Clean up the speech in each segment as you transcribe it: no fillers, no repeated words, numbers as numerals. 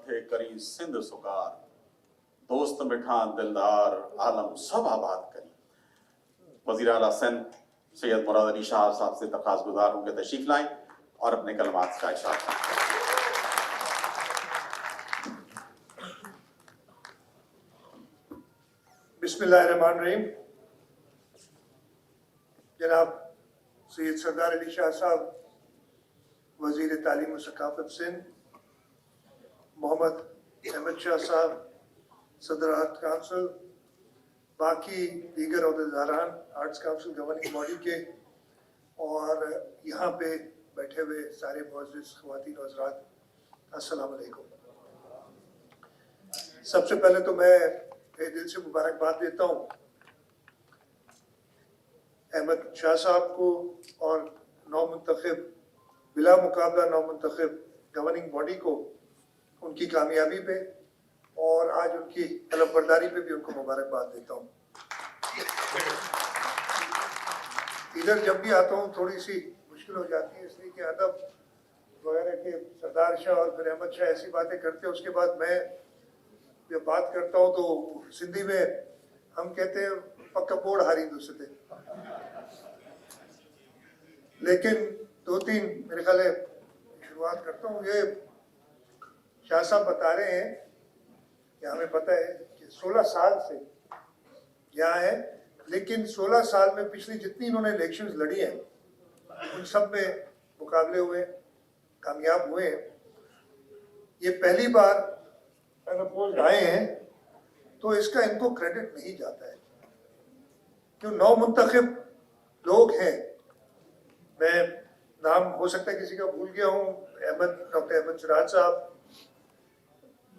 मथे करी सिंध सुकार, दोस्त मिठा दिलदार आलम सब आबाद करी। वज़ीर आला सिंध सैयद मुराद अली शाह साहब से दरख्वास्त गुजार होंगे तशरीफ लाएं और अपने कलमात का इशारा करें। बिस्मिल्लाहिर्रहमानिर्रहीम। जनाब सैयद सरदार अली शाह साहब वज़ीर तालीम और सकाफत सिंध, मोहम्मद अहमद शाह साहब सदर आर्ट काउंसिल, बाकी दीगर अहदेदारान आर्ट्स काउंसिल गवर्निंग बॉडी के और यहाँ पे बैठे हुए सारे मुअज़्ज़िज़ ख़वातीन और हज़रात, अस्सलाम वालेकुम। सबसे पहले तो मैं दिल से मुबारकबाद देता हूँ अहमद शाह साहब को और नौ मुंतखब बिला मुकाबला नौ मुंतखब गवर्निंग बॉडी को उनकी कामयाबी पे और आज उनकी तलबबरदारी पे भी उनको मुबारकबाद देता हूँ। इधर जब भी आता हूँ थोड़ी सी मुश्किल हो जाती है, इसलिए कि अदब वगैरह के सरदार शाह और फिर अहमद शाह ऐसी बातें करते हैं, उसके बाद मैं जब बात करता हूँ तो सिंधी में हम कहते हैं पक्का बोर्ड हारी दूसरे, लेकिन दो तीन मेरे ख्याल है शुरुआत करता हूँ। ये शाह साहब बता रहे हैं कि हमें पता है कि 16 साल से यहाँ है, लेकिन 16 साल में पिछली जितनी इन्होंने इलेक्शंस लड़ी हैं उन सब में मुकाबले हुए, कामयाब हुए। ये पहली बार अनअपोज्ड आए हैं तो इसका इनको क्रेडिट नहीं जाता है, क्यों 9 मुंतखब लोग हैं। मैं नाम हो सकता है किसी का भूल गया हूँ, डॉक्टर अहमद सिराज साहब,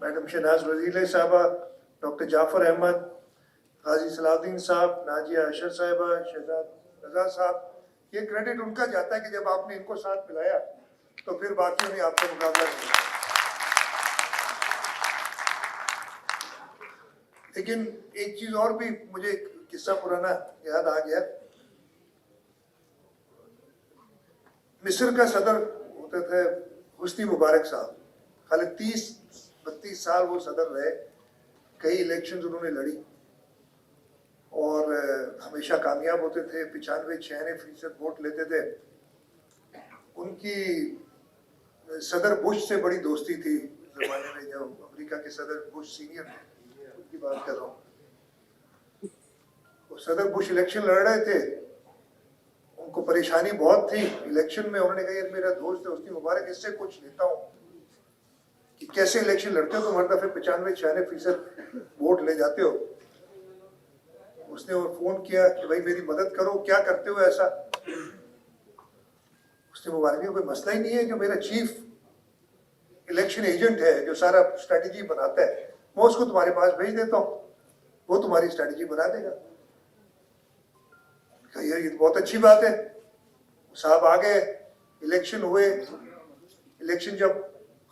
मैडम शहनाज वजीर साहबा, डॉक्टर जाफर अहमद, गाजी सलाउद्दीन साहब, नाजिया अशर साहिबा, शहजाद रजा साहब, ये क्रेडिट उनका जाता है कि जब आपने इनको साथ मिलाया तो फिर बाकियों ने आपका मुकाबला किया। लेकिन एक चीज और भी मुझे किस्सा पुराना याद आ गया। मिस्र का सदर होते थे हुस्नी मुबारक साहब, खाली 30-32 साल वो सदर रहे, कई इलेक्शंस उन्होंने लड़ी और हमेशा कामयाब होते थे, 95-96% वोट लेते थे। उनकी सदर बुश से बड़ी दोस्ती थी जमाने में, जब अमेरिका के सदर बुश सीनियर थे, उनकी बात कर रहा हूँ। सदर बुश इलेक्शन लड़ रहे थे, उनको परेशानी बहुत थी इलेक्शन में। उन्होंने कहा यार मेरा दोस्त है हुस्नी मुबारक, इससे कुछ लेता हूँ कि कैसे इलेक्शन लड़ते हो तुम, हर दफे 95-96% वोट ले जाते हो। उसने वो फोन किया कि भाई मेरी मदद करो, क्या करते हो ऐसा। उसने मुबारक में कोई मसला ही नहीं है, जो मेरा चीफ इलेक्शन एजेंट है जो सारा स्ट्रेटेजी बनाता है, मैं उसको तुम्हारे पास भेज देता हूँ, वो तुम्हारी स्ट्रेटेजी बना देगा। यार ये बहुत अच्छी बात है। साहब आ गए, इलेक्शन हुए, इलेक्शन जब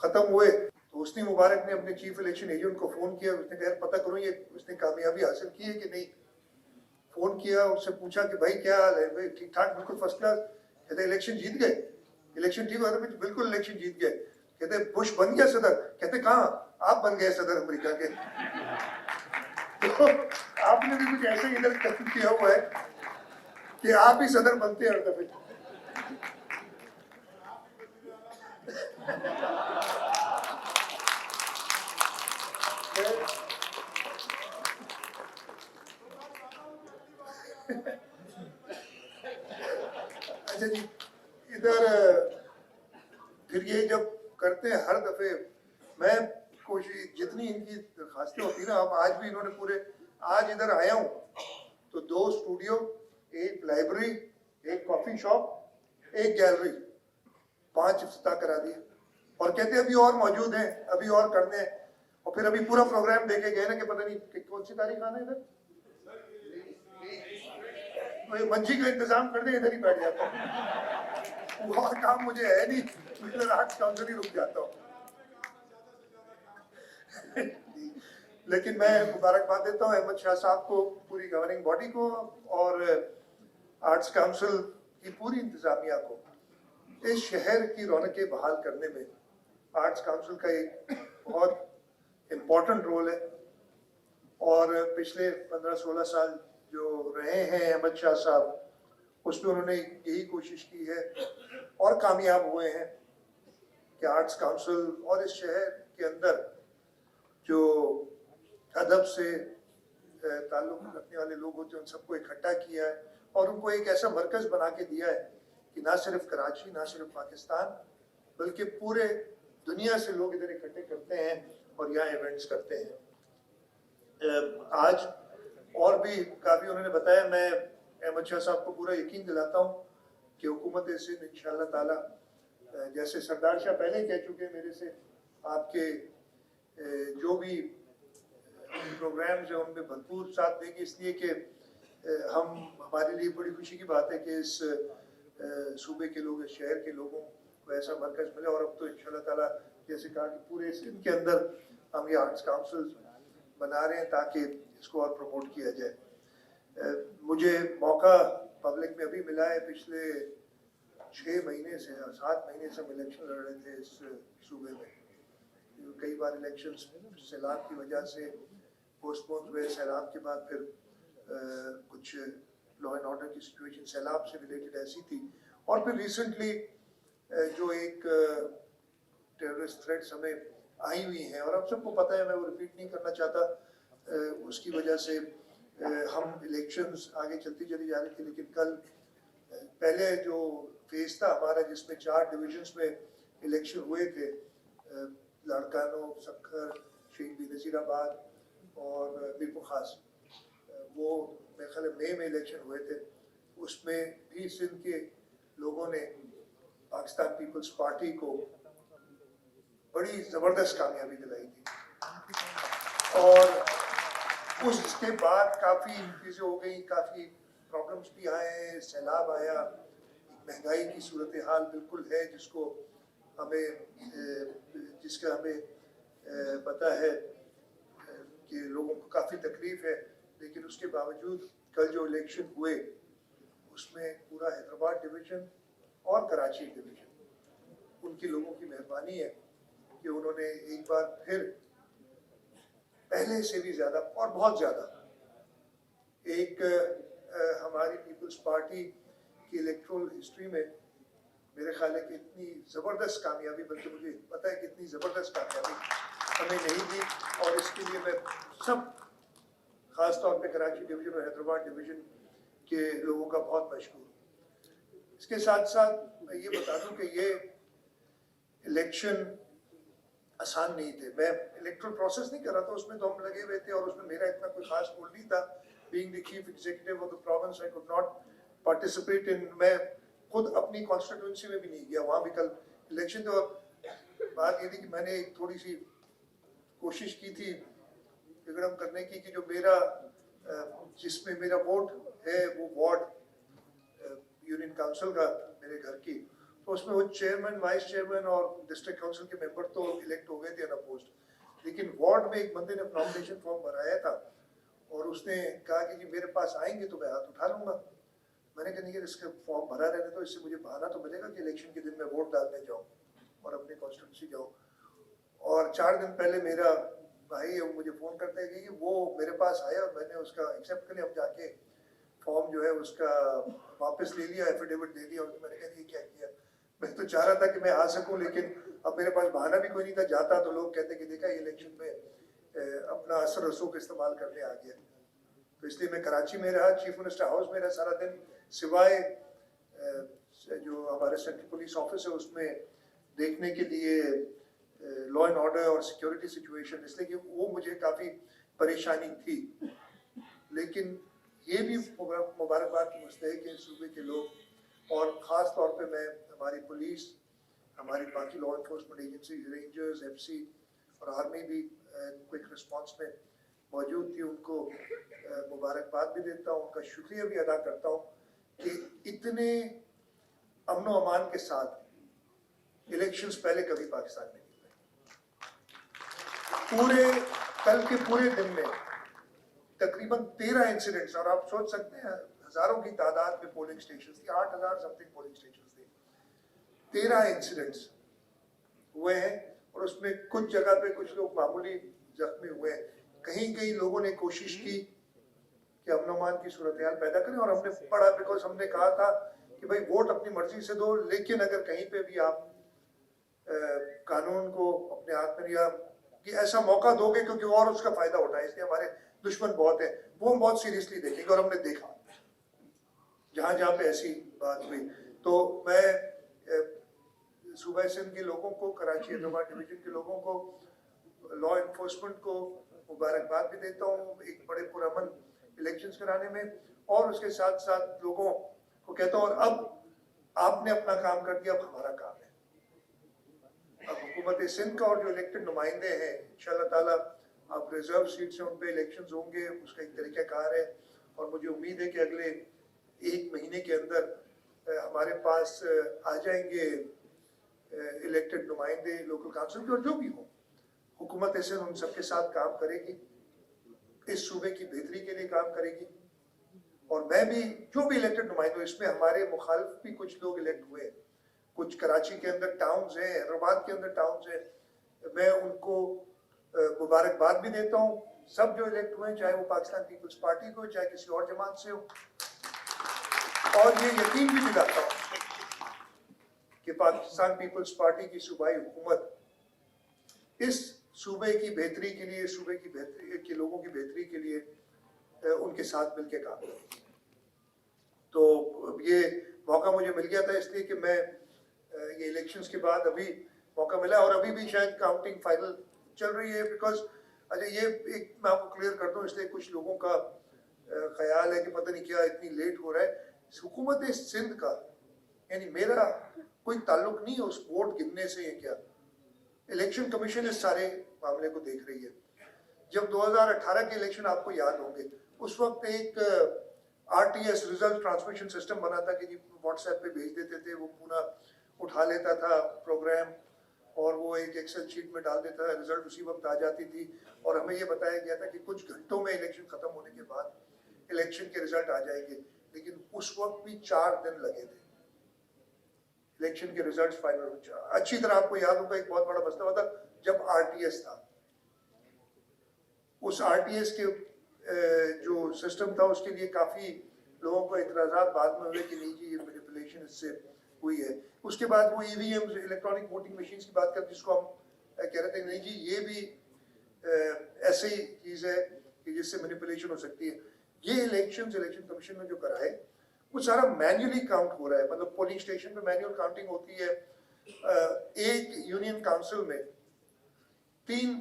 खत्म हुए तो हुस्नी मुबारक ने अपने चीफ इलेक्शन एजेंट को फोन किया। उसने कहा पता करो ये उसने कामयाबी हासिल की है कि नहीं। फोन किया, उससे पूछा कि भाई क्या हाल है, भाई ठीक ठाक, बिल्कुल फर्स्ट क्लास। कहते इलेक्शन जीत गए। इलेक्शन ठीक हुआ था, बिल्कुल इलेक्शन जीत गए। कहते बुश बन गया सदर। कहते कहाँ, आप बन गए सदर अमेरिका के। तो आपने भी कुछ ऐसे इधर कथन किया हुआ है कि आप ही सदर बनते हैं हर दफे। अच्छा जी, इधर फिर ये जब करते हैं हर दफे, मैं कोशिश जितनी इनकी दरखास्तें होती ना, अब आज भी इन्होंने पूरे, आज इधर आया हूँ तो 2 स्टूडियो, एक लाइब्रेरी, एक कॉफी शॉप, एक गैलरी, 5 इफ्तिताह करा दिए और कहते अभी और मौजूद हैं, अभी और करने हैं। और फिर अभी पूरा प्रोग्राम देके गए ना कि पता नहीं कि कौन सी तारीख आना है इधर, तो मंजी का इंतजाम कर दे, इधर ही बैठ जाता हूँ, और काम मुझे है नहीं, इधर आर्ट्स काउंसिल ही रुक जाता हूँ। लेकिन मैं मुबारकबाद देता हूँ अहमद शाह साहब को, पूरी गवर्निंग बॉडी को और आर्ट्स काउंसिल की पूरी इंतजामिया को। इस शहर की रौनकें बहाल करने में आर्ट्स काउंसिल का एक बहुत इम्पोर्टेंट रोल है। और पिछले 15-16 साल जो रहे हैं अहमद शाह साहब, उसमें उन्होंने यही कोशिश की है और कामयाब हुए हैं कि आर्ट्स काउंसिल और इस शहर के अंदर जो अदब से ताल्लुक़ रखने वाले लोग होते हैं उन सबको इकट्ठा किया है और उनको एक ऐसा मरकज़ बना के दिया है कि ना सिर्फ कराची, ना सिर्फ पाकिस्तान, बल्कि पूरे दुनिया से लोग इधर इकट्ठे करते हैं और यहाँ इवेंट्स करते हैं। आज और भी काफ़ी उन्होंने बताया, मैं अहमद शाह साहब को पूरा यकीन दिलाता हूँ कि हुकूमत सिंध इंशाअल्लाह ताला, जैसे सरदार शाह पहले ही कह चुके हैं मेरे से, आपके जो भी प्रोग्राम्स हैं उनमें भरपूर साथ देंगे, इसलिए कि हमारे लिए बड़ी खुशी की बात है कि इस सूबे के लोग, इस शहर के लोगों को ऐसा मरकज़ मिले। और अब तो इंशाअल्लाह ताला जैसे कहा कि पूरे सिंध के अंदर हम ये आर्ट्स काउंसिल बना रहे हैं ताकि इसको और प्रमोट किया जाए। मुझे मौका पब्लिक में अभी मिला है, पिछले 6 महीने से या 7 महीने से हम इलेक्शन लड़ रहे थे इस सूबे में। कई बार इलेक्शन सैलाब की वजह से पोस्टपोन हुए, सैलाब के बाद फिर कुछ लॉ एंड ऑर्डर की सिचुएशन सैलाब से रिलेटेड ऐसी थी, और फिर रिसेंटली जो एक टेररिस्ट थ्रेट्स हमें आई हुई हैं और अब सबको पता है, मैं वो रिपीट नहीं करना चाहता, उसकी वजह से हम इलेक्शंस आगे चलती चली जा रही थी। लेकिन कल पहले जो फेज था हमारा जिसमें 4 डिविजन्स में इलेक्शन हुए थे, लाड़कानो, सक्खर, शेख बी नज़ीराबाद और मीरपुर खास, वो मेरे ख्याल मई में इलेक्शन हुए थे, उसमें भी सिंध के लोगों ने पाकिस्तान पीपल्स पार्टी को बड़ी ज़बरदस्त कामयाबी दिलाई थी। और उसके बाद काफ़ी चीज़ें हो गई, काफ़ी प्रॉब्लम्स भी आए, सैलाब आया, महंगाई की सूरत हाल बिल्कुल है जिसका हमें पता है कि लोगों को काफ़ी तकलीफ है। लेकिन उसके बावजूद कल जो इलेक्शन हुए उसमें पूरा हैदराबाद डिवीज़न और कराची डिवीज़न, उनके लोगों की मेहरबानी है कि उन्होंने एक बार फिर पहले से भी ज़्यादा और बहुत ज़्यादा एक हमारी पीपल्स पार्टी की इलेक्टोरल हिस्ट्री में मेरे ख्याल है कि इतनी ज़बरदस्त कामयाबी, बल्कि मुझे पता है कि इतनी ज़बरदस्त कामयाबी हमें नहीं दी, और इसके लिए मैं सब ख़ास तौर पे कराची डिवीज़न और हैदराबाद डिवीज़न के लोगों का बहुत मशहूर हूँ। इसके साथ साथ मैं ये बता दूँ कि ये इलेक्शन आसान नहीं थे। मैं इलेक्टोरल प्रोसेस नहीं कर रहा था, उसमें तो हम लगे हुए थे और उसमें मेरा इतना कोई खास रोल नहीं था। Being the chief executive of the province, I could not participate in, मैं खुद अपनी कॉन्स्टिट्यूंसी में भी नहीं गया, वहाँ भी कल इलेक्शन थे। और बात ये थी कि मैंने एक थोड़ी सी कोशिश की थी विगड़म करने की कि जो मेरा जिसमें मेरा वोट है वो वार्ड यूनियन काउंसिल का मेरे घर की, तो उसमें वो चेयरमैन, वाइस चेयरमैन और डिस्ट्रिक्ट काउंसिल के मेंबर तो इलेक्ट हो गए थे अनअपोज्ड, लेकिन वार्ड में एक बंदे ने नॉमिनेशन फॉर्म भराया था और उसने कहा कि जी मेरे पास आएंगे तो मैं हाथ उठा लूंगा। मैंने कहा नहीं, इसका फॉर्म भरा रहने तो इससे मुझे बहाना तो मिलेगा कि इलेक्शन के दिन मैं वोट डालने जाऊँ और अपनी कॉन्स्टिट्यूंसी जाऊँ। और 4 दिन पहले मेरा भाई है, वो मुझे फ़ोन करते हैं कि वो मेरे पास आया और मैंने उसका एक्सेप्ट कर लिया। अब जाके फॉर्म जो है उसका वापस ले लिया, एफिडेविट दे दिया। और मैंने कहा ये क्या किया, मैं तो चाह रहा था कि मैं आ सकूं, लेकिन अब मेरे पास बहाना भी कोई नहीं था। जाता तो लोग कहते कि देखा ये इलेक्शन में अपना असर रसूख इस्तेमाल करने आ गया। तो इसलिए मैं कराची में रहा, चीफ मिनिस्टर हाउस में रहा सारा दिन, सिवाय जो हमारे सेंट्रल पुलिस ऑफिस है उसमें देखने के लिए लॉ एंड ऑर्डर और सिक्योरिटी सिचुएशन, इसलिए कि वो मुझे काफ़ी परेशानी थी। लेकिन ये भी मुबारकबाद की मुस्तहिक है सूबे के लोग, और ख़ास तौर पे मैं हमारी पुलिस, हमारी बाकी law enforcement agency, rangers, FC और आर्मी भी क्विक रिस्पांस में मौजूद थी, उनको मुबारकबाद भी देता हूँ, उनका शुक्रिया भी अदा करता हूँ कि इतने अमन व अमान के साथ इलेक्शंस पहले कभी पाकिस्तान में नहीं हुए। पूरे कल के पूरे दिन में तकरीबन 13 इंसिडेंट्स, और आप सोच सकते हैं हजारों की तादाद में पोलिंग स्टेशन थी, 8000 समथिंग पोलिंग स्टेशन थे, 13 इंसिडेंट्स हुए हैं और उसमें कुछ जगह पे कुछ लोग मामूली जख्मी हुए हैं। कहीं कहीं लोगों ने कोशिश की कि अमन की सूरत हाल पैदा करें, और हमने पढ़ा, बिकॉज हमने कहा था कि भाई वोट अपनी मर्जी से दो, लेकिन अगर कहीं पे भी आप कानून को अपने हाथ में लिया कि ऐसा मौका दोगे क्योंकि और उसका फायदा उठाए, इसलिए हमारे दुश्मन बहुत है, वो हम बहुत सीरियसली देखेंगे। और हमने देखा जहां जहां पे ऐसी बात हुई। तो मैं सूबा सिंध के लोगों को, कराची हैदराबाद डिवीजन के लोगों को, लॉ इन्फोर्समेंट को मुबारकबाद भी देता हूँ एक बड़े पुरअमन इलेक्शंस कराने में, और उसके साथ साथ लोगों को कहता हूँ और अब आपने अपना काम कर दिया, अब हमारा काम है। अब हुकूमत सिंध का और जो इलेक्टेड नुमाइंदे हैं, इंशाल्लाह ताला अब रिजर्व सीट से उन पे इलेक्शंस होंगे, उसका एक तरीक़ाकार है। और मुझे उम्मीद है कि अगले 1 महीने के अंदर हमारे पास आ जाएंगे इलेक्टेड नुमाइंदे लोकल काउंसिल के, और जो भी हो हुकूमत सिंध उन सबके साथ काम करेगी, इस सूबे की बेहतरी के लिए काम करेगी। और मैं भी, जो भी इलेक्टेड नुमाइंदे, इसमें हमारे मुखालिफ भी कुछ लोग इलेक्ट हुए, कुछ कराची के अंदर टाउन्स हैं, हैदराबाद के अंदर टाउन्स हैं, मैं उनको मुबारकबाद भी देता हूँ। सब जो इलेक्ट हुए, चाहे वो पाकिस्तान पीपल्स पार्टी को, चाहे किसी और जमात से हो, और ये यकीन भी दिलाता हूँ कि पाकिस्तान पीपल्स पार्टी की सूबाई हुकूमत इस सूबे की बेहतरी के लिए, सूबे की बेहतरी के लोगों की बेहतरी के लिए उनके साथ मिलकर काम करेगी। तो ये मौका मुझे मिल गया था इसलिए कि मैं ये इलेक्शंस के बाद अभी मौका मिला, और अभी भी शायद काउंटिंग फाइनल चल रही है। बिकॉज अच्छा, ये एक मैं आपको क्लियर कर दूं, इसलिए कुछ लोगों का ख्याल है कि पता नहीं क्या इतनी लेट हो रहा है। हुकूमत सिंध का, यानी मेरा कोई ताल्लुक नहीं है उस वोट गिनने से। ये क्या, इलेक्शन कमीशन इस सारे मामले को देख रही है। जब 2018 के इलेक्शन आपको याद होंगे, उस वक्त एक RTS रिजल्ट ट्रांसमिशन सिस्टम बना था कि जी व्हाट्सएप पे भेज देते थे, वो पूरा उठा लेता था प्रोग्राम, और वो एक एक्सेल शीट में डाल देता था, रिजल्ट उसी वक्त आ जाती थी। और हमें ये बताया गया था कि कुछ घंटों में इलेक्शन खत्म होने के बाद इलेक्शन के रिजल्ट आ जाएंगे, लेकिन उस वक्त भी 4 दिन लगे थे इलेक्शन के रिजल्ट फाइनल हो। अच्छी तरह आपको याद होगा एक बहुत बड़ा मसला हुआ था जब RTS था। उस RTS के जो सिस्टम था, उसके लिए काफी लोगों को इतराजात बाद में हुए कि नहीं जी ये मैनिपुलेशन इससे हुई है। उसके बाद वो EVM इलेक्ट्रॉनिक वोटिंग मशीन की बात करते, जिसको हम कह रहे थे नहीं जी ये भी ऐसे ही चीज है कि जिससे मैनिपुलेशन हो सकती है। ये इलेक्शन कमीशन ने जो कराए वो सारा मैन्युअली काउंट हो रहा है, मतलब पोलिंग स्टेशन पे मैन्युअल काउंटिंग होती है। एक यूनियन काउंसिल में 3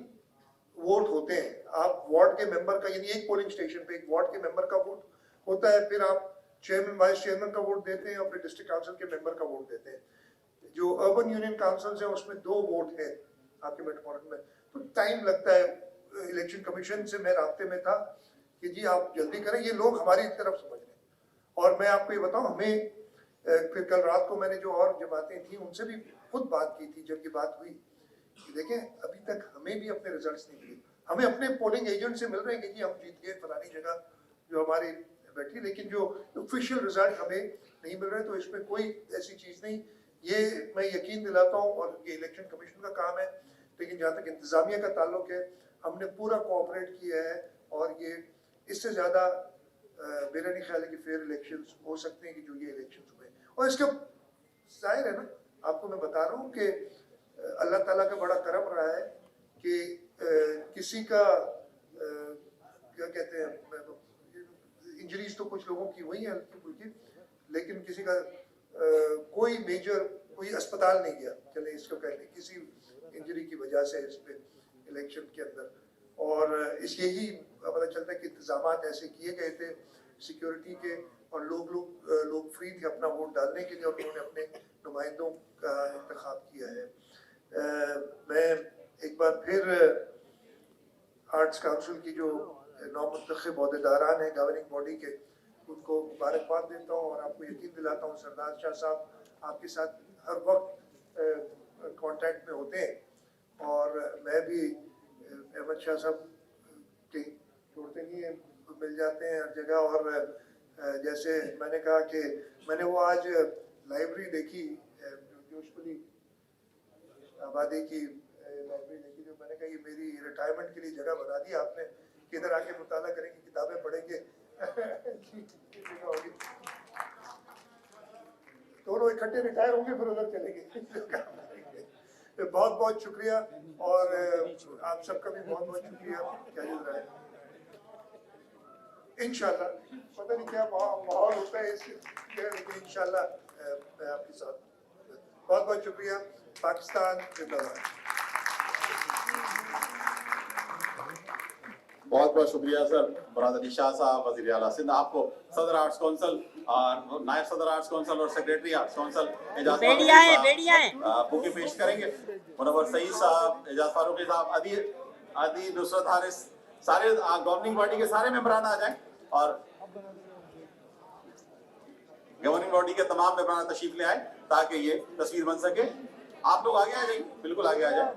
वोट होते हैं। आप वार्ड के मेंबर का, यानी एक पोलिंग स्टेशन पे एक वार्ड के मेंबर का वोट होता है, फिर आप चेयरमैन वाइस चेयरमैन का वोट देते हैं, और फिर डिस्ट्रिक्ट काउंसिल के मेंबर का वोट देते हैं। जो अर्बन यूनियन काउंसिल्स हैं उसमें 2 वोट है आपके मेट्रोपॉलिटन में, तो टाइम लगता है। इलेक्शन कमीशन से मैं राब्ते में था कि जी आप जल्दी करें, ये लोग हमारी तरफ समझ रहे हैं। और मैं आपको ये बताऊं, हमें फिर कल रात को मैंने जो और जमातें थी उनसे भी खुद बात की थी, जब ये बात हुई कि देखें अभी तक हमें भी अपने रिजल्ट्स नहीं मिले। हमें अपने पोलिंग एजेंट से मिल रहे हैं कि जी हम जीत गए फलानी जगह जो हमारी बैठी, लेकिन जो ऑफिशियल रिजल्ट हमें नहीं मिल रहे। तो इसमें कोई ऐसी चीज नहीं, ये मैं यकीन दिलाता हूँ, और ये इलेक्शन कमीशन का काम है। लेकिन जहाँ तक इंतजामिया का ताल्लुक है, हमने पूरा कोऑपरेट किया है, और ये इससे ज्यादा मेरा नहीं ख्याल है कि फेयर इलेक्शंस हो सकते हैं कि जो ये इलेक्शंस हुए। और इसका जाहिर है ना, आपको मैं बता रहा हूँ कि अल्लाह ताला का बड़ा करम रहा है कि किसी का क्या कहते हैं, इंजरीज तो कुछ लोगों की हुई है हल्की फुल्की, लेकिन किसी का कोई मेजर कोई अस्पताल नहीं गया, चले इसको कहते किसी इंजरी की वजह से इस पे इलेक्शन के अंदर। और इस यही पता चलता है कि इंतजाम ऐसे किए गए थे सिक्योरिटी के, और लोग फ्री थे अपना वोट डालने के लिए, और उन्होंने अपने नुमाइंदों का इंतखाब किया है। मैं एक बार फिर आर्ट्स काउंसिल की जो नौमुंतखब अहदेदारान हैं गवर्निंग बॉडी के, उनको मुबारकबाद देता हूँ, और आपको यकीन दिलाता हूँ सरदार शाह साहब आपके साथ हर वक्त कांटेक्ट में होते हैं, और मैं भी अहमद शाह साहब के छोड़ते नहीं है, मिल जाते हैं हर जगह। और जैसे मैंने कहा कि मैंने वो आज लाइब्रेरी देखी जोशपुरी आबादी की लाइब्रेरी देखी, जो मैंने कहा ये मेरी रिटायरमेंट के लिए जगह बना दी आपने कि इधर आके मुताला करेंगे, किताबें पढ़ेंगे। जगह होगी, दोनों इकट्ठे रिटायर होंगे फिर उधर चलेंगे। तो बहुत बहुत शुक्रिया, और आप सबका भी बहुत बहुत शुक्रिया। क्या चल रहा है इंशाल्लाह, पता नहीं क्या माहौल होता है इसके, लेकिन इंशाल्लाह मैं आपके साथ। बहुत बहुत शुक्रिया। पाकिस्तान जिंदाबाद। बहुत बहुत शुक्रिया सर मुराद अली शाह साहब, वज़ीर आला सिंध। आपको सदर आर्ट्स काउंसिल और नायब सदर आर्ट्स काउंसिल और secretary arts council Ejaz bouquet पेश करेंगे। मुनव्वर सईद साहब, एजाज फारूकी साहब, अदी नुसरत हारिस, सारे गवर्निंग बॉडी के सारे मेंबरान आ जाएं, और गवर्निंग बॉडी के तमाम मेंबरान तशरीफ ले आए ताकि ये तस्वीर बन सके। आप लोग आगे आ जाइए, बिल्कुल आगे आ जाए।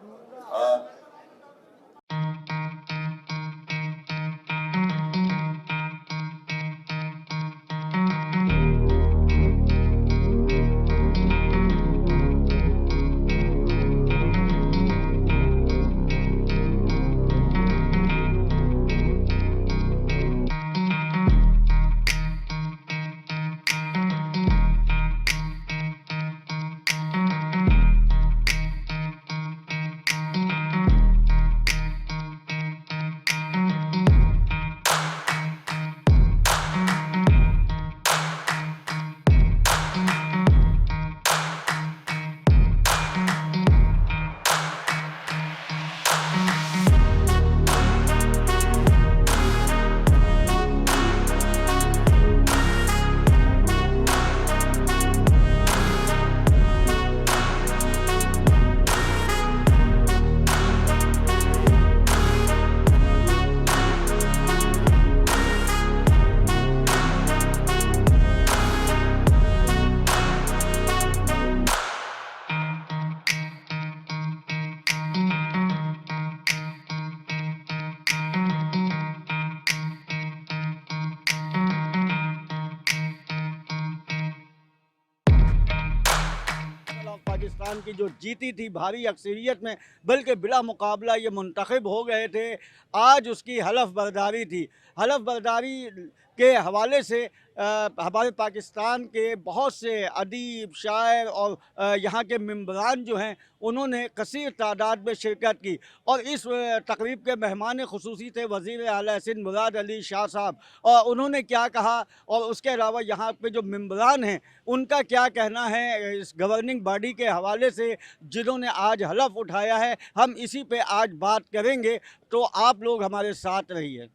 पाकिस्तान की जो जीती थी भारी अक्सरियत में, बल्कि बिला मुकाबला ये मुंतखब हो गए थे। आज उसकी हलफ बर्दारी थी। हलफ बर्दारी के हवाले से हमारे पाकिस्तान के बहुत से अदीब, शायर और यहाँ के मेंबरान जो हैं उन्होंने कसीर तादाद में शिरकत की, और इस तकरीब के मेहमान खुसूसी थे वज़ीर आला सिंध मुराद अली शाह साहब। और उन्होंने क्या कहा, और उसके अलावा यहाँ पे जो मेंबरान हैं उनका क्या कहना है इस गवर्निंग बॉडी के हवाले से जिन्होंने आज हलफ उठाया है, हम इसी पे आज बात करेंगे। तो आप लोग हमारे साथ रहिए।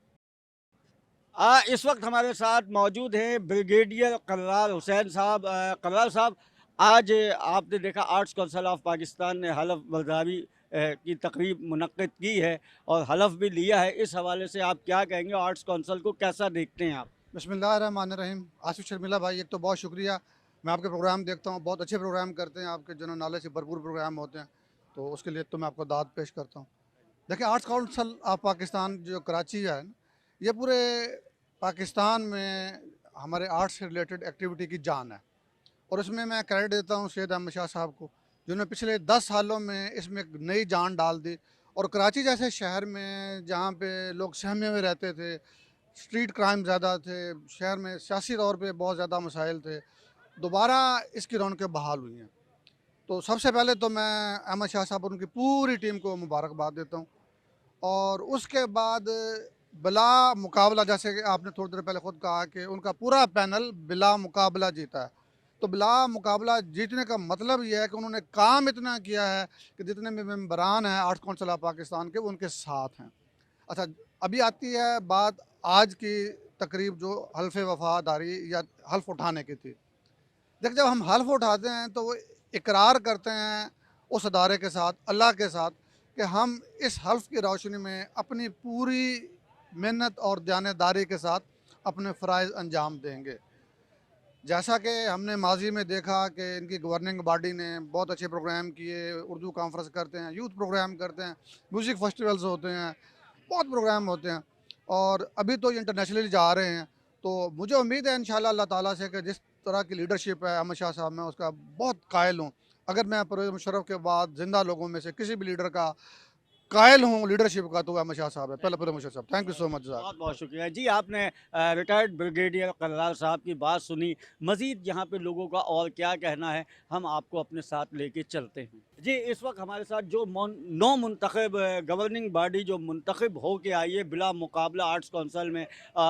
इस वक्त हमारे साथ मौजूद हैं ब्रिगेडियर करार हुसैन साहब। करार साहब, आज आपने देखा आर्ट्स काउंसिल ऑफ पाकिस्तान ने हलफ बर्दारी की तकरीब मुनक्किद की है और हलफ भी लिया है। इस हवाले से आप क्या कहेंगे, आर्ट्स काउंसिल को कैसा देखते हैं आप? बिस्मिल्लाहिर्रहमानिर्रहीम। आसिफ शर्मिला भाई, एक तो बहुत शुक्रिया। मैं आपके प्रोग्राम देखता हूँ, बहुत अच्छे प्रोग्राम करते हैं आपके, जो नॉलेज से भरपूर प्रोग्राम होते हैं, तो उसके लिए तो मैं आपको दाद पेश करता हूँ। देखिए, आर्ट्स काउंसिल ऑफ पाकिस्तान जो कराची है, ये पूरे पाकिस्तान में हमारे आर्ट्स से रिलेटेड एक्टिविटी की जान है, और उसमें मैं क्रेडिट देता हूँ सैयद अहमद शाह साहब को, जिन्होंने पिछले 10 सालों में इसमें एक नई जान डाल दी। और कराची जैसे शहर में जहाँ पे लोग सहमे में रहते थे, स्ट्रीट क्राइम ज़्यादा थे, शहर में सियासी तौर पे बहुत ज़्यादा मसाइल थे, दोबारा इसकी रौनकें बहाल हुई हैं। तो सबसे पहले तो मैं अहमद शाह साहब और उनकी पूरी टीम को मुबारकबाद देता हूँ। और उसके बाद बिला मुकाबला, जैसे कि आपने थोड़ी देर पहले ख़ुद कहा कि उनका पूरा पैनल बिला मुकाबला जीता है, तो बिला मुकाबला जीतने का मतलब यह है कि उन्होंने काम इतना किया है कि जितने भी मेंबरान हैं आर्ट्स काउंसिल ऑफ पाकिस्तान के, वो उनके साथ हैं। अच्छा, अभी आती है बात आज की तकरीब जो हल्फ वफादारी या हल्फ उठाने की थी। देख, जब हम हल्फ उठाते हैं तो वो इकरार करते हैं उस अदारे के साथ, अल्लाह के साथ, कि हम इस हल्फ की रोशनी में अपनी पूरी मेहनत और जानदारी के साथ अपने फ़राइज़ अंजाम देंगे। जैसा कि हमने माजी में देखा कि इनकी गवर्निंग बॉडी ने बहुत अच्छे प्रोग्राम किए, उर्दू कॉन्फ्रेंस करते हैं, यूथ प्रोग्राम करते हैं, म्यूज़िक फेस्टिवल्स होते हैं, बहुत प्रोग्राम होते हैं, और अभी तो इंटरनेशनली जा रहे हैं। तो मुझे उम्मीद है इंशाल्लाह अल्लाह ताला से कि जिस तरह की लीडरशिप है अहमद शाह साहब में, उसका बहुत कायल हूँ। अगर मैं परवेज़ मुशर्रफ के बाद जिंदा लोगों में से किसी भी लीडर का कायल हूँ लीडरशिप का, तो अहमद शाह साहब है। पहले परवेज़ मुशर्रफ साहब, थैंक यू सो मच। बहुत बहुत शुक्रिया जी। आपने रिटायर्ड ब्रिगेडियर कल्लार साहब की बात सुनी। मज़ीद यहाँ पे लोगों का और क्या कहना है, हम आपको अपने साथ लेके चलते हैं। जी, इस वक्त हमारे साथ जो नौ मुंतखब गवर्निंग बॉडी जो मुंतखब हो के आई है बिला मुकाबला आर्ट्स कौंसल में,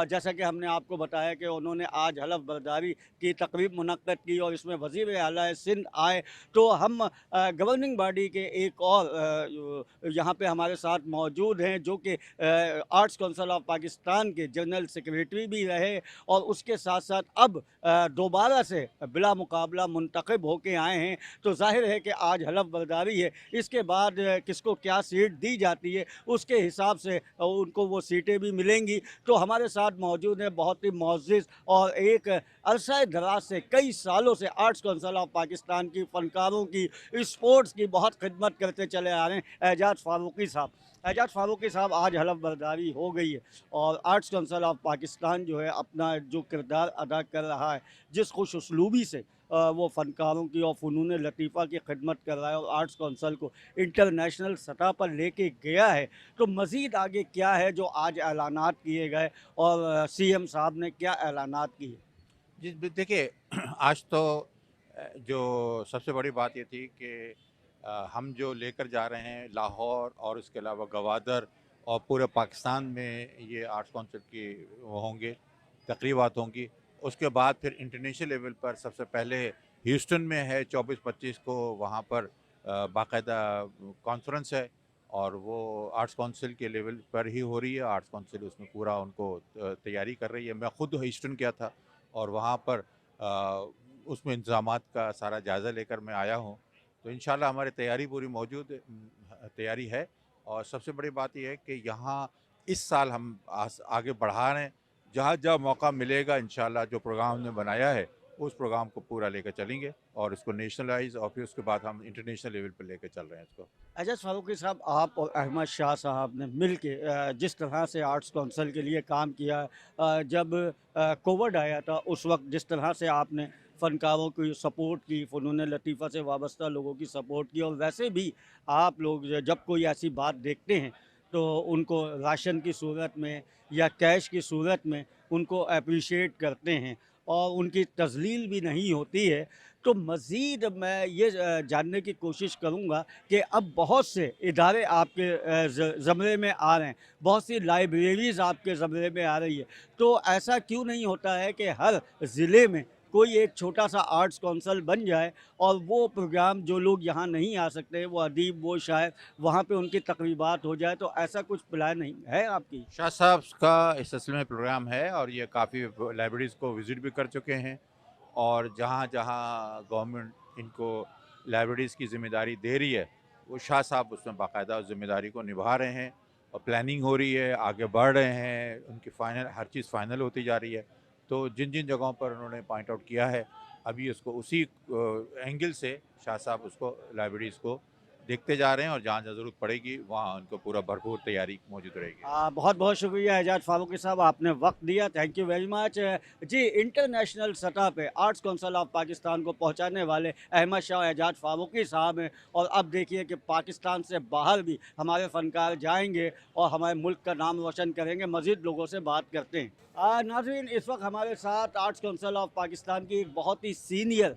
जैसा कि हमने आपको बताया कि उन्होंने आज हलफ बर्दारी की तकरीब मुनक्कद की और इसमें वज़ीर आला सिंध आए। तो हम गवर्निंग बॉडी के एक और यहाँ पे हमारे साथ मौजूद हैं जो कि आर्ट्स कौंसिल ऑफ पाकिस्तान के जनरल सेक्रेटरी भी रहे और उसके साथ साथ अब दोबारा से बिला मुकाबला मुंतखब होके आए हैं। तो जाहिर है कि आज हलफ बर्दारी है, इसके बाद किसको क्या सीट दी जाती है उसके हिसाब से उनको वो सीटें भी मिलेंगी। तो हमारे साथ मौजूद है बहुत ही मुअज़्ज़िज़ और एक अरसा दराज से कई सालों से आर्ट्स कौंसिल ऑफ पाकिस्तान की फ़नकारों की स्पोर्ट्स की बहुत खिदमत करते चले आ रहे हैं एजाज़ फ़ारूक़ी साहब। एजाज फ़ारूक़ी साहब, आज हलफ बर्दारी हो गई है और आर्ट्स कौंसिल ऑफ पाकिस्तान जो है अपना जो किरदार अदा कर रहा है, जिस खुश उसलूबी से वो फ़नकारों की और फ़नून लतीफ़ा की खिदमत कर रहा है और आर्ट्स कौंसिल को इंटरनेशनल सतह पर लेके गया है, तो मज़ीद आगे क्या है जो आज ऐलानात किए गए और सीएम साहब ने क्या ऐलानात किए? जी देखिए आज तो जो सबसे बड़ी बात ये थी कि हम जो लेकर जा रहे हैं लाहौर और इसके अलावा गवादर और पूरे पाकिस्तान में ये आर्ट्स कौंसिल की वो होंगे, तकरीबात होंगी। उसके बाद फिर इंटरनेशनल लेवल पर सबसे पहले ह्यूस्टन में है 24-25 को, वहाँ पर बाकायदा कॉन्फ्रेंस है और वो आर्ट्स कौंसिल के लेवल पर ही हो रही है। आर्ट्स कौंसिल उसमें पूरा उनको तैयारी कर रही है। मैं ख़ुद ह्यूस्टन गया था और वहाँ पर उसमें इंतज़ामात का सारा जायज़ा लेकर मैं आया हूँ। तो इंशाल्लाह हमारी तैयारी पूरी मौजूद तैयारी है और सबसे बड़ी बात यह है कि यहाँ इस साल हम आगे बढ़ा रहे हैं। जहाँ जहाँ मौका मिलेगा इंशाल्लाह जो प्रोग्राम हमने बनाया है उस प्रोग्राम को पूरा लेकर चलेंगे और इसको नेशनलाइज और फिर उसके बाद हम इंटरनेशनल लेवल पर लेकर चल रहे हैं इसको। एजाज फ़ारूक़ी साहब, आप और अहमद शाह साहब ने मिल के जिस तरह से आर्ट्स कौंसिल के लिए काम किया, जब कोविड आया था उस वक्त जिस तरह से आपने फ़नकारों की सपोर्ट की, फ़नून लतीफ़ा से वाबस्ता लोगों की सपोर्ट की और वैसे भी आप लोग जब कोई ऐसी बात देखते हैं तो उनको राशन की सूरत में या कैश की सूरत में उनको अप्रिशिएट करते हैं और उनकी तज़लील भी नहीं होती है। तो मज़ीद मैं ये जानने की कोशिश करूँगा कि अब बहुत से इदारे आपके ज़मरे में आ रहे हैं, बहुत सी लाइब्रेरीज़ आपके ज़मरे में आ रही है, तो ऐसा क्यों नहीं होता है कि हर ज़िले में कोई एक छोटा सा आर्ट्स कौंसिल बन जाए और वो प्रोग्राम जो लोग यहाँ नहीं आ सकते, वो अदीब, वो शायर, वहाँ पे उनकी तकरीबात हो जाए? तो ऐसा कुछ प्लान नहीं है आपकी? शाह साहब का इस सिलसिले में प्रोग्राम है और ये काफ़ी लाइब्रेरीज़ को विज़िट भी कर चुके हैं और जहाँ जहाँ गवर्नमेंट इनको लाइब्रेरीज़ की ज़िम्मेदारी दे रही है वो शाह साहब उसमें बाकायदा उस ज़िम्मेदारी को निभा रहे हैं और प्लानिंग हो रही है, आगे बढ़ रहे हैं, उनकी फ़ाइनल हर चीज़ फ़ाइनल होती जा रही है। तो जिन जिन जगहों पर उन्होंने पॉइंट आउट किया है अभी उसको उसी एंगल से शाह साहब उसको लाइब्रेरीज़ को देखते जा रहे हैं और जहाँ जहाँ ज़रूरत पड़ेगी वहाँ उनको पूरा भरपूर तैयारी मौजूद रहेगी। बहुत बहुत शुक्रिया एजाज फ़ारूक़ी साहब, आपने वक्त दिया, थैंक यू वेरी मच। जी, इंटरनेशनल सतह पे आर्ट्स कौंसिल ऑफ पाकिस्तान को पहुंचाने वाले अहमद शाह एजाज फ़ारूक़ी साहब हैं और अब देखिए कि पाकिस्तान से बाहर भी हमारे फ़नकार जाएंगे और हमारे मुल्क का नाम रोशन करेंगे। मज़ीद लोगों से बात करते हैं। नाज़रीन, इस वक्त हमारे साथ आर्ट्स कौंसिल ऑफ पाकिस्तान की एक बहुत ही सीनियर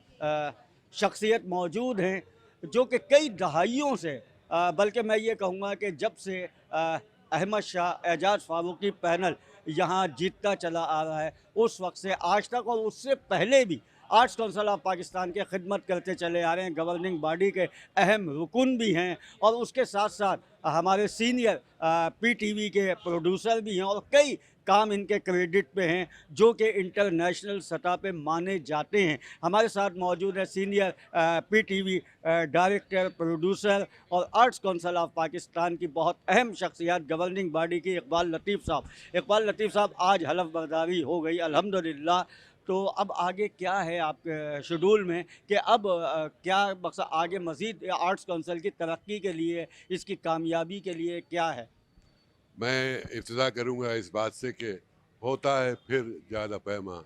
शख्सियत मौजूद हैं जो कि कई दहाइयों से, बल्कि मैं ये कहूँगा कि जब से अहमद शाह एजाज फ़ारूक़ी पैनल यहाँ जीतता चला आ रहा है उस वक्त से आज तक और उससे पहले भी आर्ट्स कौंसिल ऑफ पाकिस्तान के खिदमत करते चले आ रहे हैं, गवर्निंग बॉडी के अहम रुकन भी हैं और उसके साथ साथ हमारे सीनियर पीटीवी के प्रोड्यूसर भी हैं और कई काम इनके क्रेडिट पे हैं जो कि इंटरनेशनल सतह पे माने जाते हैं। हमारे साथ मौजूद है सीनियर पीटीवी डायरेक्टर, प्रोड्यूसर और आर्ट्स कौंसिल ऑफ पाकिस्तान की बहुत अहम शख्सियत गवर्निंग बॉडी की इकबाल लतीफ़ साहब। इकबाल लतीफ़ साहब, आज हलफ बर्दारी हो गई अल्हम्दुलिल्लाह, तो अब आगे क्या है आपके शेड्यूल में कि अब क्या मकसद आगे मज़ीद आर्ट्स कौंसिल की तरक्की के लिए, इसकी कामयाबी के लिए क्या है? मैं इब्तिदा करूँगा इस बात से कि होता है फिर ज़्यादा पैमा,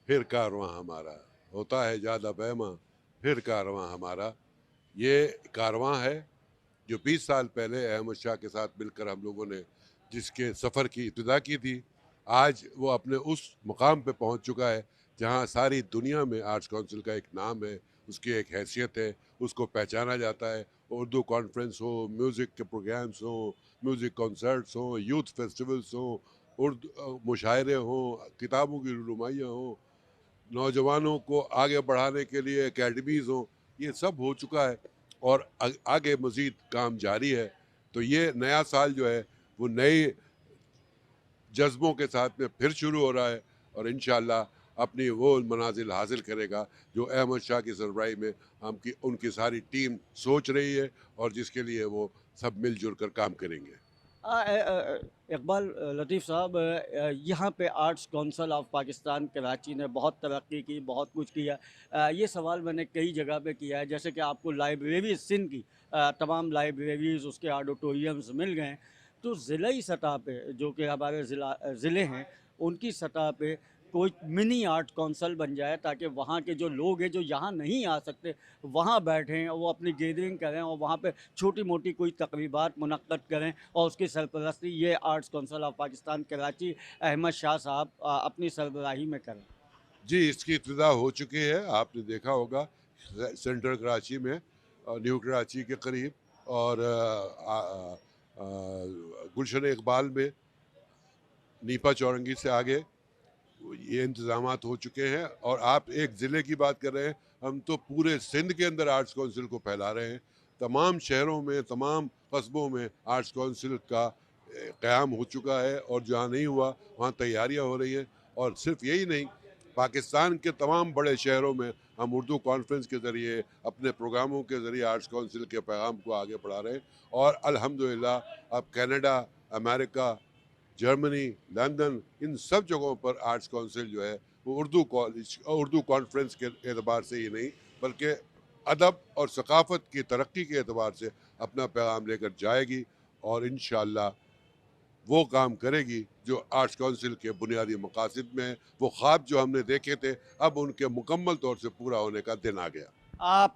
फिर कारवां हमारा, होता है ज़्यादा पैमा, फिर कारवां हमारा। ये कारवां है जो 20 साल पहले अहमद शाह के साथ मिलकर हम लोगों ने जिसके सफ़र की इब्तिदा की थी, आज वो अपने उस मुकाम पे पहुंच चुका है जहां सारी दुनिया में आर्ट्स काउंसिल का एक नाम है, उसकी एक हैसियत है, उसको पहचाना जाता है। उर्दू कॉन्फ्रेंस हो, म्यूज़िक के प्रोग्राम्स हों, म्यूज़िक कॉन्सर्ट्स हों, यूथ फेस्टिवल्स हों, उर्दू मुशायरे हों, किताबों की रुनुमाइयाँ हों, नौजवानों को आगे बढ़ाने के लिए एकेडमीज़ हों, ये सब हो चुका है और आगे मज़ीद काम जारी है। तो ये नया साल जो है वो नए जज्बों के साथ में फिर शुरू हो रहा है और इंशाअल्लाह अपनी वो मनाजिल हासिल करेगा जो अहमद शाह की सरबराही में उनकी सारी टीम सोच रही है और जिसके लिए वो सब मिलजुल कर काम करेंगे। इकबाल लतीफ़ साहब, यहाँ पे arts council of Pakistan Karachi ने बहुत तरक्की की, बहुत कुछ किया। ये सवाल मैंने कई जगह पे किया है, जैसे कि आपको लाइब्रेरी सिंध की तमाम लाइब्रेरीज़, उसके ऑडिटोरियम्स मिल गए हैं। तो ज़िलाई सतह पे जो कि हमारे ज़िले हैं, उनकी सतह पे कोई मिनी आर्ट काउंसिल बन जाए ताकि वहाँ के जो लोग हैं जो यहाँ नहीं आ सकते, वहाँ बैठें, वो अपनी गैदरिंग करें और वहाँ पे छोटी मोटी कोई तकरीबात मुनक्कद करें और उसकी सरपरस्ती ये arts council of Pakistan Karachi Ahmed Shah साहब अपनी सरबराही में करें। जी, इसकी इब्तिदा हो चुकी है, आपने देखा होगा सेंट्रल कराची में, न्यू कराची के करीब और गुलशन इकबाल में, नीपा चौरंगी से आगे ये इंतज़ामात हो चुके हैं। और आप एक ज़िले की बात कर रहे हैं, हम तो पूरे सिंध के अंदर आर्ट्स काउंसिल को फैला रहे हैं। तमाम शहरों में, तमाम कस्बों में आर्ट्स काउंसिल का क़याम हो चुका है और जहाँ नहीं हुआ वहाँ तैयारियाँ हो रही हैं। और सिर्फ यही नहीं, पाकिस्तान के तमाम बड़े शहरों में हम उर्दू कॉन्फ्रेंस के ज़रिए, अपने प्रोग्रामों के ज़रिए आर्ट्स काउंसिल के पैगाम को आगे बढ़ा रहे हैं। और अल्हम्दुलिल्लाह अब कनाडा, अमेरिका, जर्मनी, लंदन, इन सब जगहों पर आर्ट्स काउंसिल जो है वो उर्दू कॉन्फ्रेंस के एतबार से ही नहीं बल्कि अदब और सकाफ़त की तरक्की के एतबार से अपना पैगाम लेकर जाएगी और इंशाअल्लाह वो काम करेगी जो आर्ट्स काउंसिल के बुनियादी मकासद में है। वो ख्वाब जो हमने देखे थे, अब उनके मुकम्मल तौर से पूरा होने का दिन आ गया।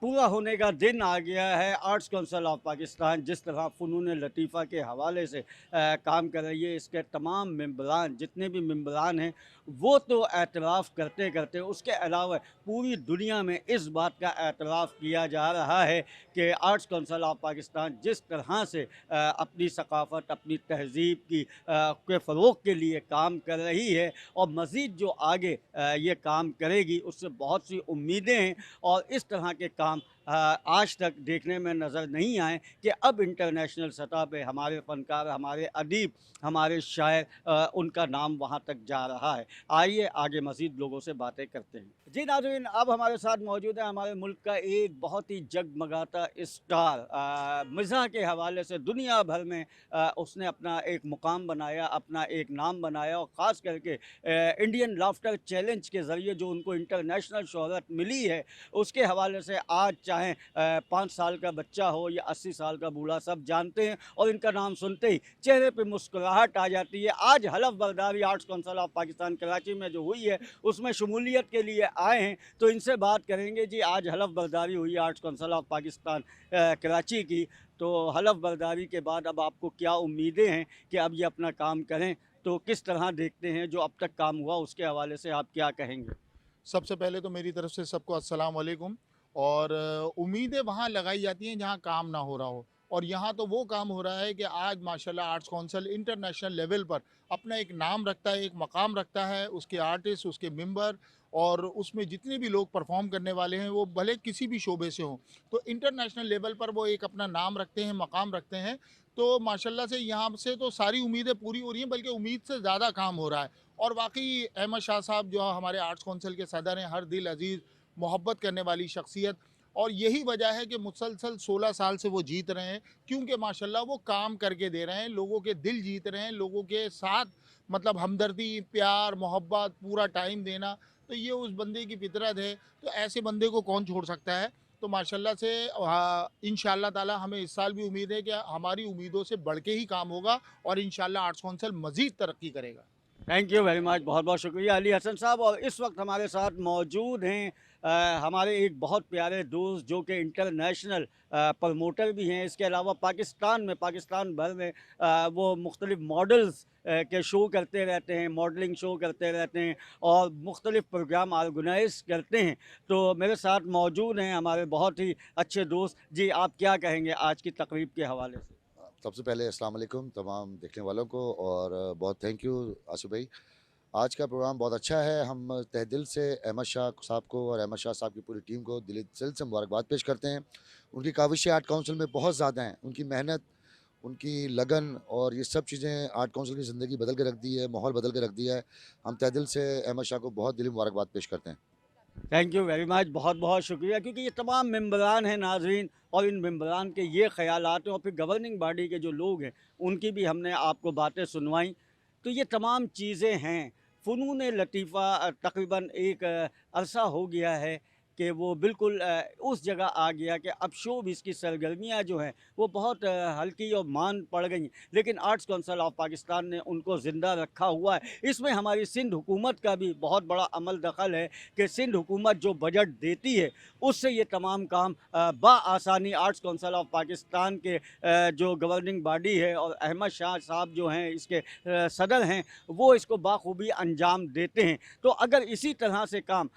पूरा होने का दिन आ गया है। आर्ट्स काउंसिल ऑफ पाकिस्तान जिस तरह फ़नून लतीफ़ा के हवाले से काम कर रही है, इसके तमाम मेंबरान, जितने भी मेंबरान हैं, वो तो एतराफ़ करते करते उसके अलावा पूरी दुनिया में इस बात का एतराफ़ किया जा रहा है कि आर्ट्स काउंसिल ऑफ पाकिस्तान जिस तरह से अपनी सकाफ़त, अपनी तहज़ीब की के फ़रोग़ के लिए काम कर रही है और मज़ीद जो आगे ये काम करेगी, उससे बहुत सी उम्मीदें हैं। और इस तरह के काम आज तक देखने में नज़र नहीं आए कि अब इंटरनेशनल सतह पे हमारे फ़नकार, हमारे अदीब, हमारे शायर, उनका नाम वहाँ तक जा रहा है। आइए आगे मज़ीद लोगों से बातें करते हैं। जी नाज़रीन, अब हमारे साथ मौजूद है हमारे मुल्क का एक बहुत ही जगमगाता स्टार, मिज़ाह के हवाले से दुनिया भर में उसने अपना एक मुकाम बनाया, अपना एक नाम बनाया और ख़ास करके इंडियन लाफ्टर चैलेंज के ज़रिए जो उनको इंटरनेशनल शोहरत मिली है, उसके हवाले से आज चाहे 5 साल का बच्चा हो या 80 साल का बूढ़ा, सब जानते हैं और इनका नाम सुनते ही चेहरे पे मुस्कुराहट आ जाती है। आज हलफ बर्दारी arts council of Pakistan Karachi में जो हुई है, उसमें शमूलियत के लिए आए हैं, तो इनसे बात करेंगे। जी, आज हलफ बर्दारी हुई arts council of Pakistan Karachi की, तो हलफ बर्दारी के बाद अब आपको क्या उम्मीदें हैं कि अब ये अपना काम करें? तो किस तरह देखते हैं जो अब तक काम हुआ, उसके हवाले से आप क्या कहेंगे? सबसे पहले तो मेरी तरफ से सबको अस्सलाम वालेकुम। और उम्मीदें वहाँ लगाई जाती हैं जहाँ काम ना हो रहा हो, और यहाँ तो वो काम हो रहा है कि आज माशाल्लाह आर्ट्स काउंसिल इंटरनेशनल लेवल पर अपना एक नाम रखता है, एक मकाम रखता है। उसके आर्टिस्ट, उसके मेंबर और उसमें जितने भी लोग परफॉर्म करने वाले हैं, वो भले किसी भी शोबे से हों, तो इंटरनेशनल लेवल पर वो एक अपना नाम रखते हैं, मकाम रखते हैं। तो माशाल्लाह से यहाँ से तो सारी उम्मीदें पूरी हो रही हैं, बल्कि उम्मीद से ज़्यादा काम हो रहा है। और वाकई अहमद शाह साहब जो हमारे आर्ट्स काउंसिल के सदर हैं, हर दिल अजीज़, मोहब्बत करने वाली शख्सियत, और यही वजह है कि मुसलसल 16 साल से वो जीत रहे हैं, क्योंकि माशाल्लाह वो काम करके दे रहे हैं, लोगों के दिल जीत रहे हैं, लोगों के साथ मतलब हमदर्दी, प्यार, मोहब्बत, पूरा टाइम देना, तो ये उस बंदे की फितरत है। तो ऐसे बंदे को कौन छोड़ सकता है? तो माशाल्लाह से इंशाअल्लाह ताला हमें इस साल भी उम्मीद है कि हमारी उम्मीदों से बढ़ के ही काम होगा और इंशाअल्लाह आर्ट्स काउंसिल मज़ीद तरक्की करेगा। थैंक यू वेरी मच, बहुत बहुत शुक्रिया अली हसन साहब। और इस वक्त हमारे साथ मौजूद हैं हमारे एक बहुत प्यारे दोस्त जो कि इंटरनेशनल प्रमोटर भी हैं, इसके अलावा पाकिस्तान भर में वो मुख्तलिफ मॉडल्स के शो करते रहते हैं, मॉडलिंग शो करते रहते हैं और मुख्तलिफ प्रोग्राम ऑर्गेनाइज करते हैं। तो मेरे साथ मौजूद हैं हमारे बहुत ही अच्छे दोस्त। जी, आप क्या कहेंगे आज की तकरीब के हवाले से? सबसे पहले अस्सलाम वालेकुम तमाम देखने वालों को और बहुत थैंक यू आसिफ भाई। आज का प्रोग्राम बहुत अच्छा है। हम तहे दिल से अहमद शाह साहब को और अहमद शाह साहब की पूरी टीम को दिल से मुबारकबाद पेश करते हैं। उनकी काविशें आर्ट काउंसिल में बहुत ज़्यादा हैं, उनकी मेहनत, उनकी लगन और ये सब चीज़ें आर्ट काउंसिल की ज़िंदगी बदल के रख दी है, माहौल बदल के रख दिया है। हम तहे दिल से अहमद शाह को बहुत दिली मुबारकबाद पेश करते हैं। थैंक यू वेरी मच, बहुत बहुत शुक्रिया, क्योंकि ये तमाम मेंबरान हैं नाजरीन और इन मेंबरान के ये ख़यालात हैं और फिर गवर्निंग बॉडी के जो लोग हैं उनकी भी हमने आपको बातें सुनवाई। तो ये तमाम चीज़ें हैं। फ़नून लतीफ़ा तकरीबन एक अरसा हो गया है कि वो बिल्कुल उस जगह आ गया कि अब शोबिज़ की सरगर्मियाँ जो हैं वो बहुत हल्की और मान पड़ गई। लेकिन आर्ट्स काउंसिल ऑफ पाकिस्तान ने उनको ज़िंदा रखा हुआ है। इसमें हमारी सिंध हुकूमत का भी बहुत बड़ा अमल दखल है कि सिंध हुकूमत जो बजट देती है उससे ये तमाम काम बआसानी आर्ट्स काउंसिल ऑफ पाकिस्तान के जो गवर्निंग बॉडी है और अहमद शाह साहब जो हैं इसके सदर हैं वो इसको बाखूबी अंजाम देते हैं। तो अगर इसी तरह से काम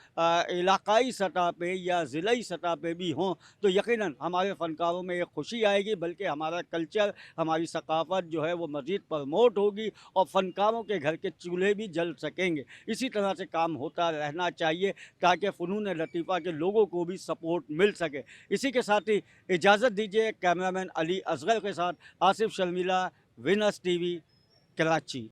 इलाकाई सतह पे या ज़िलाई सतह पे भी हों तो यकीनन हमारे फ़नकारों में एक खुशी आएगी, बल्कि हमारा कल्चर, हमारी सकाफ़त जो है वो मज़ीद प्रमोट होगी और फ़नकारों के घर के चूल्हे भी जल सकेंगे। इसी तरह से काम होता रहना चाहिए ताकि फ़नून लतीफ़ा के लोगों को भी सपोर्ट मिल सके। इसी के साथ ही इजाज़त दीजिए कैमरामैन अली असगर के साथ आसिफ शर्मिला, विनस टीवी, कराची।